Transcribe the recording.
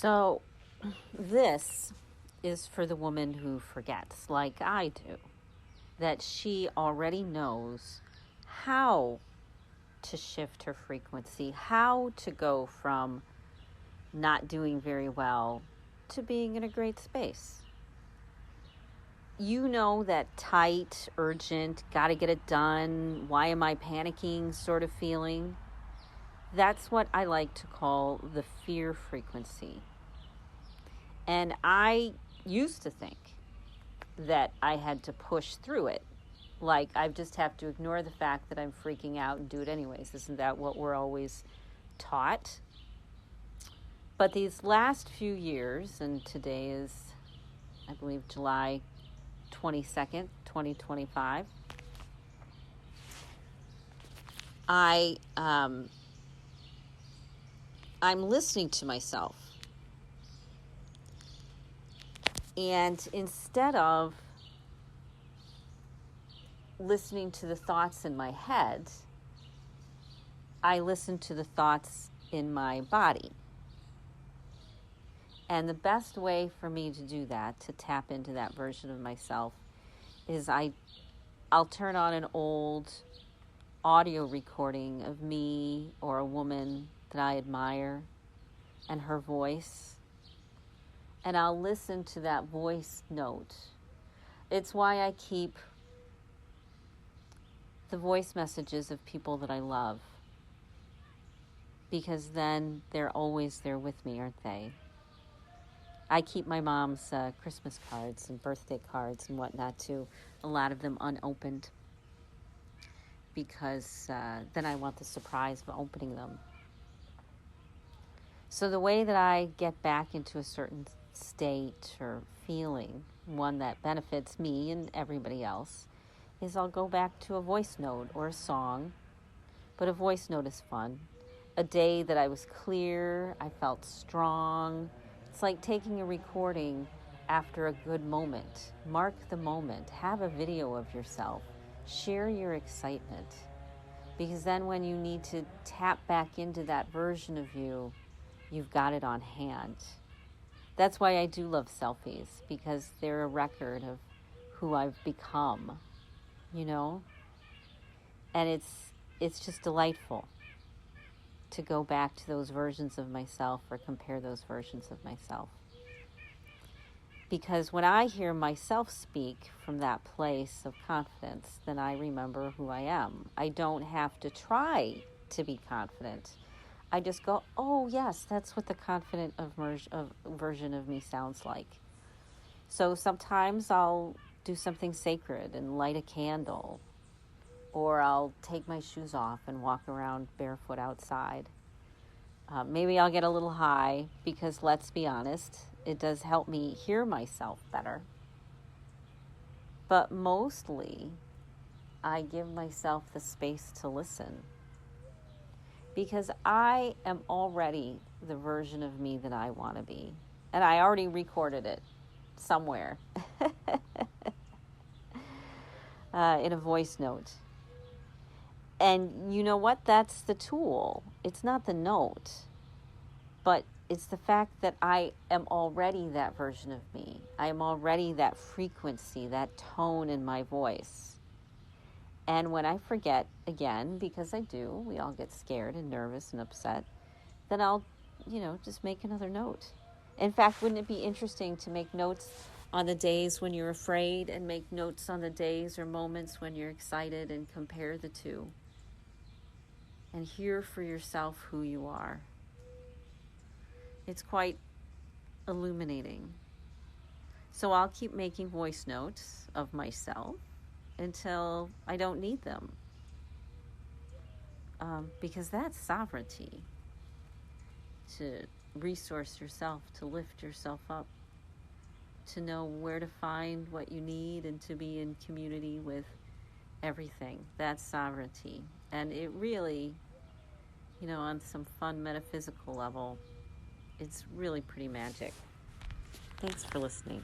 So, this is for the woman who forgets, like I do, that she already knows how to shift her frequency, how to go from not doing very well to being in a great space. You know that tight, urgent, gotta get it done, why am I panicking sort of feeling. That's what I like to call the fear frequency. And I used to think that I had to push through it. Like, I just have to ignore the fact that I'm freaking out and do it anyways. Isn't that what we're always taught? But these last few years, and today is, I believe, July 22nd, 2025, I'm listening to myself. And instead of listening to the thoughts in my head, I listen to the thoughts in my body. And the best way for me to do that, to tap into that version of myself, is I'll turn on an old audio recording of me or a woman that I admire and her voice. And I'll listen to that voice note. It's why I keep the voice messages of people that I love. Because then they're always there with me, aren't they? I keep my mom's Christmas cards and birthday cards and whatnot too. A lot of them unopened. Because then I want the surprise of opening them. So the way that I get back into a certain state or feeling, one that benefits me and everybody else, is I'll go back to a voice note or a song. But a voice note is fun. A day that I was clear, I felt strong. It's like taking a recording after a good moment. Mark the moment. Have a video of yourself. Share your excitement. Because then when you need to tap back into that version of you, you've got it on hand. That's why I do love selfies, because they're a record of who I've become, you know? And it's just delightful to go back to those versions of myself or compare those versions of myself. Because when I hear myself speak from that place of confidence, then I remember who I am. I don't have to try to be confident. I just go, oh, yes, that's what the confident version of me sounds like. So sometimes I'll do something sacred and light a candle. Or I'll take my shoes off and walk around barefoot outside. Maybe I'll get a little high because, let's be honest, it does help me hear myself better. But mostly, I give myself the space to listen. Because I am already the version of me that I want to be. And I already recorded it somewhere in a voice note. And you know what? That's the tool. It's not the note. But it's the fact that I am already that version of me. I am already that frequency, that tone in my voice. And when I forget again, because I do, we all get scared and nervous and upset, then I'll, just make another note. In fact, wouldn't it be interesting to make notes on the days when you're afraid and make notes on the days or moments when you're excited and compare the two? And hear for yourself who you are. It's quite illuminating. So I'll keep making voice notes of myself until I don't need them. Because that's sovereignty. To resource yourself, to lift yourself up, to know where to find what you need and to be in community with everything. That's sovereignty. And it really, on some fun metaphysical level, it's really pretty magic. Thanks for listening.